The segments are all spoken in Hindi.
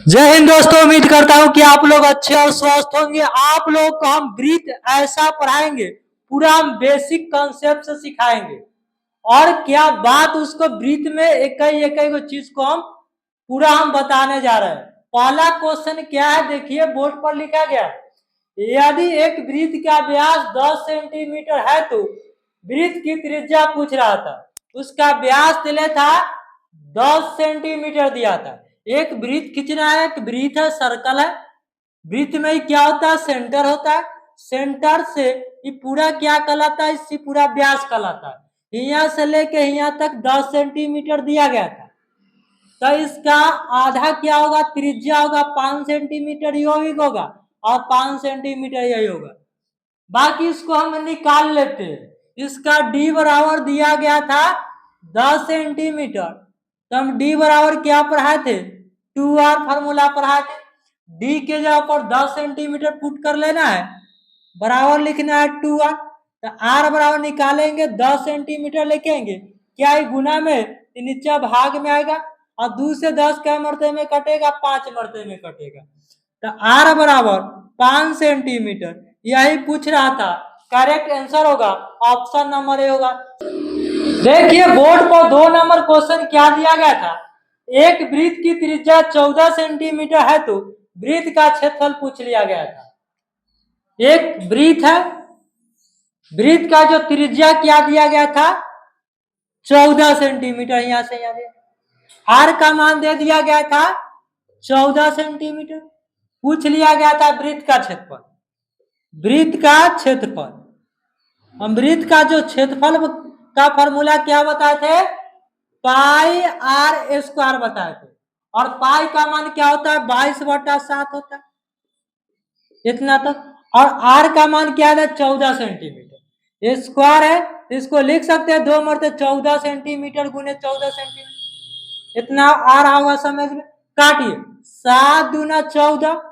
जय हिंद दोस्तों, उम्मीद करता हूं कि आप लोग अच्छे और स्वस्थ होंगे। आप लोग को हम ब्रीथ ऐसा पढ़ाएंगे, पूरा हम बेसिक कॉन्सेप्ट से सिखाएंगे और क्या बात उसको ब्रीथ में एक एक चीज को हम पूरा हम बताने जा रहे हैं। पहला क्वेश्चन क्या है, देखिए बोर्ड पर लिखा गया है, यदि एक ब्रीथ का व्यास 10 सेंटीमीटर है तो ब्रीथ की त्रिज्या पूछ रहा था। उसका व्यास दिया था 10 सेंटीमीटर दिया था। एक ब्रीथ खींचना है, एक ब्रीथ है, सर्कल है। ब्रीथ में ही क्या होता है, सेंटर होता है। सेंटर से ये पूरा क्या कहलाता है, इससे पूरा व्यास कहलाता है। यहाँ से लेके यहाँ तक 10 सेंटीमीटर दिया गया था, तो इसका आधा क्या होगा, त्रिज्या होगा 5 सेंटीमीटर यौगिक होगा और 5 सेंटीमीटर यही होगा। बाकी इसको हम निकाल लेते हैं। इसका डी बराबर दिया गया था 10 सेंटीमीटर, तो हम डी बराबर क्या पढ़ाए थे, 2r फॉर्मूला पढ़ाए थे। डी के जगह पर 10 सेंटीमीटर पुट कर लेना है, बराबर लिखना है 2r। तो r बराबर निकालेंगे 10 सेंटीमीटर लेके आएंगे, क्या है गुना में नीचे भाग में आएगा और 2 से 10 क्या मरते में कटेगा, 5 मरते में कटेगा। तो r बराबर 5 सेंटीमीटर यही पूछ रहा था। करेक्ट आंसर होगा ऑप्शन नंबर ए होगा। देखिए बोर्ड पर 2 नंबर क्वेश्चन क्या दिया गया था, एक वृत्त की त्रिज्या 14 सेंटीमीटर है तो वृत्त का क्षेत्रफल पूछ लिया गया था। एक वृत्त है, वृत्त का जो त्रिज्या क्या दिया गया था, 14 सेंटीमीटर। यहां से यहाँ आर का मान दे दिया गया था 14 सेंटीमीटर। पूछ लिया गया था वृत्त का क्षेत्रफल। वृत्त का क्षेत्रफल, हम वृत्त का जो क्षेत्रफल का फॉर्मूला क्या बताए थे, पाई आर स्क्वायर बताए थे। और पाई का मान क्या होता है, 22/7 होता है, इतना तक। और आर का मान क्या है, 14 सेंटीमीटर। ये स्क्वायर है, इसको लिख सकते हैं 2 मरते 14 सेंटीमीटर गुने 14 सेंटीमीटर, इतना आ रहा होगा समझ में। काटिए, 7 दूना 14,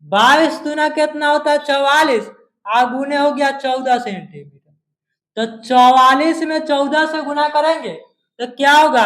22 दूना कितना होता है 44, गुने हो गया 14 सेंटीमीटर। तो 44 में 14 से गुना करेंगे तो क्या होगा,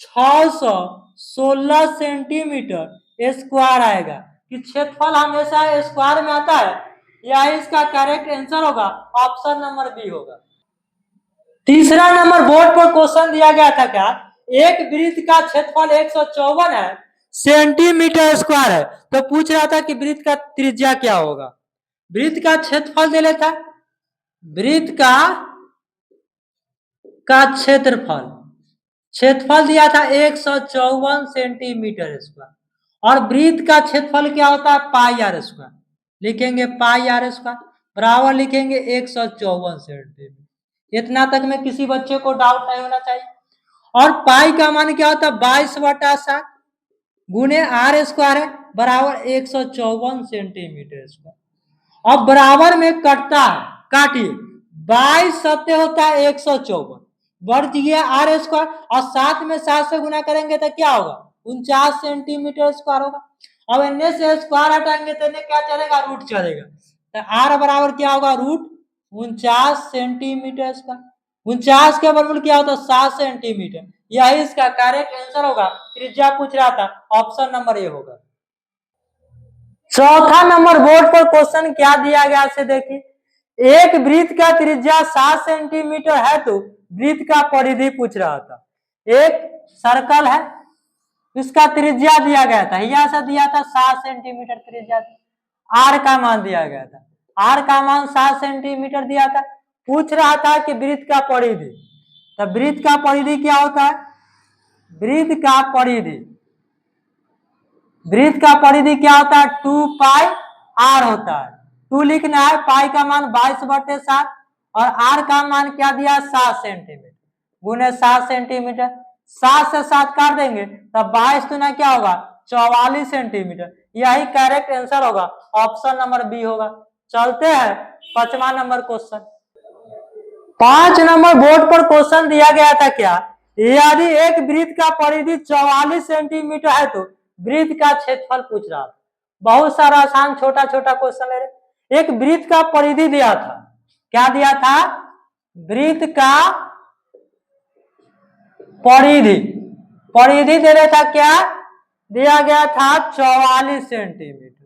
616 सेंटीमीटर स्क्वायर आएगा। कि क्षेत्रफल हमेशा स्क्वायर में आता है, या इसका करेक्ट आंसर होगा ऑप्शन नंबर बी होगा। तीसरा नंबर बोर्ड पर क्वेश्चन दिया गया था, क्या एक वृत्त का क्षेत्रफल 154 है, सेंटीमीटर स्क्वायर है, तो पूछ रहा था कि वृत्त का त्रिज्या क्या होगा। वृत्त का क्षेत्रफल दे लेता, वृत्त का क्षेत्रफल, क्षेत्रफल दिया था 154 सेंटीमीटर स्क्वायर, और वृत्त का क्षेत्रफल क्या होता है, पाई आर स्क्वायर। लिखेंगे पाई आर स्क्वायर बराबर लिखेंगे 154 सेंटीमीटर। इतना तक में किसी बच्चे को डाउट नहीं होना चाहिए। और पाई का मान क्या होता है, 22/7 गुने आर स्क्वायर है, बराबर 154 सेंटीमीटर स्क्वायर। अब बराबर में कटता है, काटिए, 22 सत्य होता है 154, बढ़ गया आर स्क्वायर, और 7 में 7 से गुना करेंगे तो क्या होगा, 49 सेंटीमीटर स्क्वायर होगा। अब इनमें से स्क्वायर हटाएंगे तो इन्हें क्या चलेगा, रूट चलेगा। तो आर बराबर क्या होगा, रूट 49 सेंटीमीटर स्क्वायर। 49 के वर्गमूल क्या होता है, 7 सेंटीमीटर। यही इसका करेक्ट आंसर होगा। त्रिज्या पूछ रहा था, ऑप्शन नंबर ए होगा। चौथा नंबर बोर्ड पर क्वेश्चन क्या दिया गया से देखिए, एक वृत्त का त्रिज्या 7 सेंटीमीटर है तो वृत्त का परिधि पूछ रहा था। एक सर्कल है, इसका त्रिज्या दिया गया था, यहां से दिया था 7 सेंटीमीटर त्रिज्या, आर का मान दिया गया था, आर का मान 7 सेंटीमीटर दिया था। पूछ रहा था कि वृत्त का परिधि, तो वृत्त का परिधि क्या होता है, वृत्त का परिधि, वृत्त का परिधि क्या होता है, 2 पाई आर होता है। 2 लिखना है, पाई का मान 22/7 और आर का मान क्या दिया, 7 सेंटीमीटर गुने 7 सेंटीमीटर। 7 से 7 काट देंगे तब 22 गुना क्या होगा, 44 सेंटीमीटर। यही करेक्ट आंसर होगा, ऑप्शन नंबर बी होगा। चलते हैं 5वां नंबर क्वेश्चन। 5 नंबर बोर्ड पर क्वेश्चन दिया गया था, क्या यदि एक वृत्त का परिधि 44 सेंटीमीटर है तो वृत्त का क्षेत्रफल पूछ रहा था। बहुत सारा आसान छोटा छोटा क्वेश्चन ले रहे। एक वृत्त का परिधि दिया था, क्या दिया था, वृत्त का परिधि, परिधि दे रहा था क्या, दिया गया था 44 सेंटीमीटर।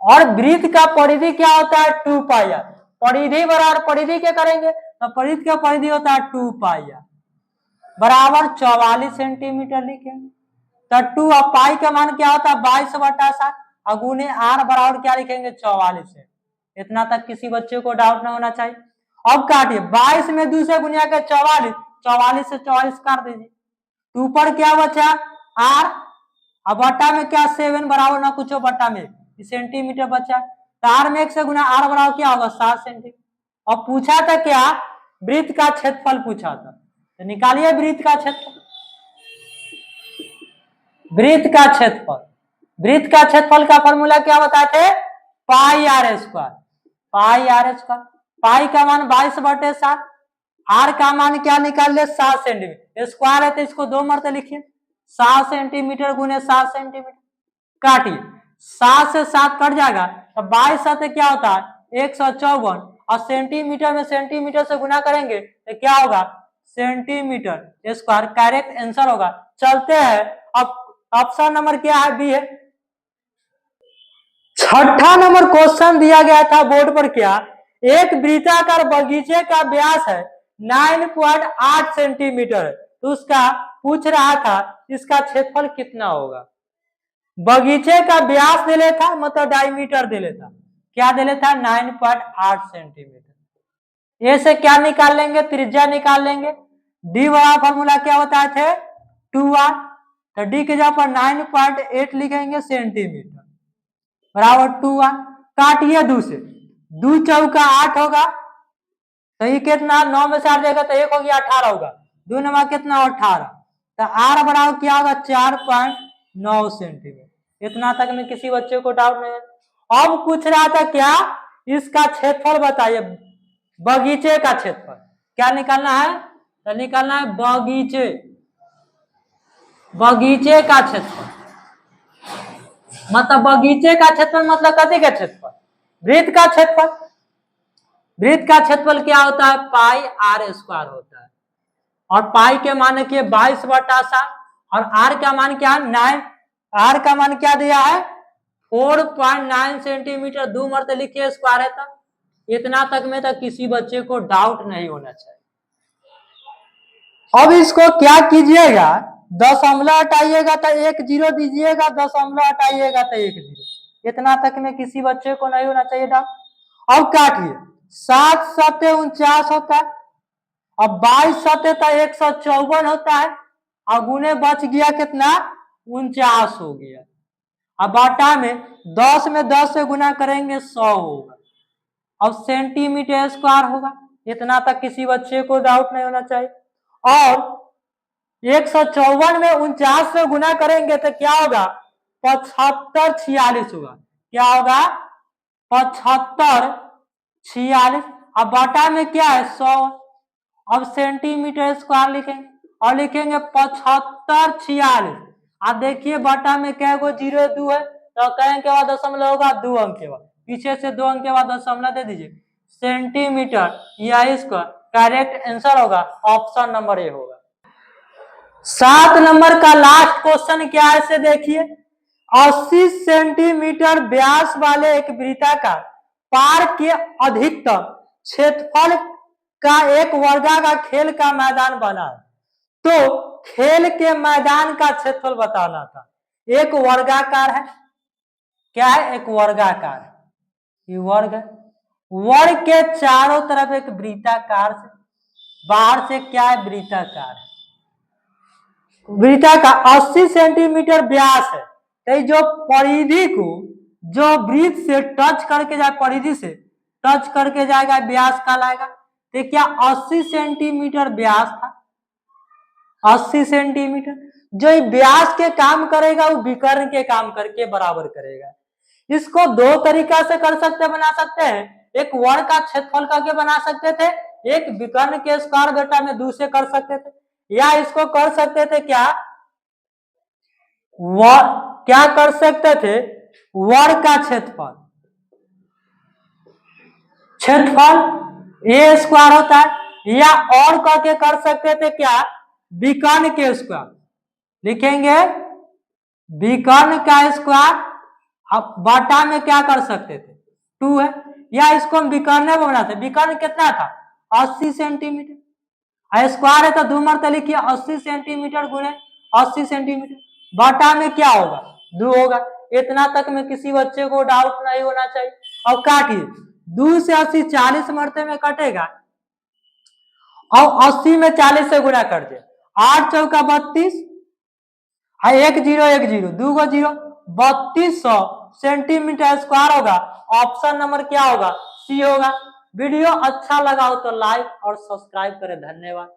और वृत्त का परिधि क्या होता है 2 पाई आर। परिधि बराबर परिधि क्या करेंगे तो वृत्त का परिधि होता है 2 पाई आर बराबर 44 सेंटीमीटर लिखेंगे। तो 2 और पाई का मान क्या होता है 22/7 और गुने आर बराबर क्या लिखेंगे 44 है। इतना तक किसी बच्चे को डाउट ना होना चाहिए। अब काटिए 22 में 2 से गुनिया के 44, 44 से 44 काट दीजिए। तो ऊपर क्या बचा आर और बट्टा में क्या 7 बराबर ना कुछ बट्टा में सेंटीमीटर बचा। तो आर में 1 से गुना आर बराबर क्या होगा 7 सेंटीमीटर। और पूछा था क्या वृत्त का क्षेत्रफल पूछा था। तो निकालिए वृत्त का क्षेत्रफल। वृत्त का क्षेत्रफल, वृत्त का क्षेत्रफल का फॉर्मूला क्या बताए थे pi r square. Pi r square, pi का मान 22/7, आर का मान क्या निकाल ले 7 सेंटीमीटर। स्क्वायर है तो इसको 2 मरते लिखिए 7 सेंटीमीटर गुने 7 सेंटीमीटर। काटिए 7 से 7 कट जाएगा तो 22 साथ क्या होता है 154 और सेंटीमीटर में सेंटीमीटर से गुना करेंगे तो क्या होगा सेंटीमीटर स्क्वायर। करेक्ट आंसर होगा। चलते हैं अब ऑप्शन नंबर क्या है बी है। छठा नंबर क्वेश्चन दिया गया था बोर्ड पर क्या एक वृत्ताकार बगीचे का व्यास है 9.8 सेंटीमीटर। तो उसका पूछ रहा था इसका क्षेत्रफल कितना होगा। बगीचे का व्यास दे लेता मतलब डायमीटर दे लेता क्या दे लेता 9.8 सेंटीमीटर। ए से क्या निकाल लेंगे त्रिज्या निकाल लेंगे। डी वाला फॉर्मूला क्या बताए थे 2r। तो डी के जगह पर 9.8 लिखेंगे सेंटीमीटर बराबर 2r। काटिए 2 से 2 चौका 8 होगा तो ये कितना 9 में से 8 जाएगा तो 1 हो गया 18 होगा। 2 नमा कितना 18 तो आर बराबर क्या होगा 4.9 सेंटीमीटर। इतना तक में किसी बच्चे को डाउट नहीं है। अब पूछ रहा था क्या इसका क्षेत्रफल बताइए बगीचे का क्षेत्रफल। क्या निकालना है तो निकालना है बगीचे, बगीचे का क्षेत्रफल मतलब बगीचे का क्षेत्रफल मतलब कथी का क्षेत्रफल वृत्त का क्षेत्रफल। वृत्त का क्षेत्रफल क्या होता है पाई आर स्क्वायर होता है और पाई के मान के 22/7 और आर का मान क्या 9। आर का मान क्या दिया है 4.9 सेंटीमीटर। 2 मरते लिखिए स्क्वायर है तक। इतना तक में तो किसी बच्चे को डाउट नहीं होना चाहिए। अब इसको क्या कीजिएगा दशमलव हटाइएगा तो 1 0 दीजिएगा, दशमलव हटाइएगा तो 1 0। इतना तक में किसी बच्चे को नहीं होना चाहिए डाउट। अब काटिए 7 7 49 होता है अब 22 7 तो 154 होता है और गुने बच गया कितना 49 हो गया। अब बाटा में 10 में 10 से गुना करेंगे 100 होगा। अब सेंटीमीटर स्क्वायर होगा। इतना तक किसी बच्चे को डाउट नहीं होना चाहिए। और 154 में 49 से गुना करेंगे तो क्या होगा 75 46 होगा। क्या होगा 75 46 अब बाटा में क्या है 100। अब सेंटीमीटर स्क्वायर लिखेंगे और लिखेंगे 75 46। अब देखिए बटा में क्या गो 0 2 है तो कहें के बाद दशमलव होगा 2 अंक के बाद पीछे से 2 अंक के बाद दशमलव दे दीजिए सेंटीमीटर या इसका करेक्ट आंसर होगा ऑप्शन नंबर ए होगा। 7 नंबर का लास्ट क्वेश्चन क्या है से देखिए 80 सेंटीमीटर व्यास वाले एक वृत्ताकार पार्क के अधिकतम क्षेत्रफल का एक वर्गाकार खेल का मैदान बना है। तो खेल के मैदान का क्षेत्रफल बताना था। एक वर्गाकार है क्या है एक वर्गाकार है ये वर्ग है। वर्ग के चारों तरफ एक वृत्ताकार से बाहर से क्या है वृत्ताकार है। वृत्ताकार 80 सेंटीमीटर व्यास है तो जो परिधि को जो वृत्त से टच करके जाए परिधि से टच करके जाएगा व्यास कहलाएगा। तो क्या 80 सेंटीमीटर व्यास था 80 सेंटीमीटर। जो व्यास के काम करेगा वो विकर्ण के काम करके बराबर करेगा। इसको 2 तरीका से कर सकते बना सकते हैं। एक वर्ग का क्षेत्रफल करके बना सकते थे एक विकर्ण के स्क्वायर बेटा में 2 से कर सकते थे या इसको कर सकते थे क्या कर सकते थे वर्ग का क्षेत्रफल क्षेत्रफल ए स्क्वायर होता है या और करके कर सकते थे क्या विकर्ण के स्क्वायर लिखेंगे विकर्ण का स्क्वायर अब बटा में क्या कर सकते थे 2 है, या इसको हम विकर्ण बनाते। विकर्ण कितना था 80 सेंटीमीटर, स्क्वायर है तो 2 मरते लिखिए 80 सेंटीमीटर गुणे 80 सेंटीमीटर, बटा में क्या होगा 2 होगा। इतना तक में किसी बच्चे को डाउट नहीं होना चाहिए। अब काटिए 2 से 80 40 मरते में कटेगा और 80 में 40 से गुणा कर दिया, 8 चौका 32, 1 0 1 0 2 को 0, 3200 सेंटीमीटर स्क्वायर होगा। ऑप्शन नंबर क्या होगा सी होगा। वीडियो अच्छा लगा हो तो लाइक और सब्सक्राइब करें। धन्यवाद।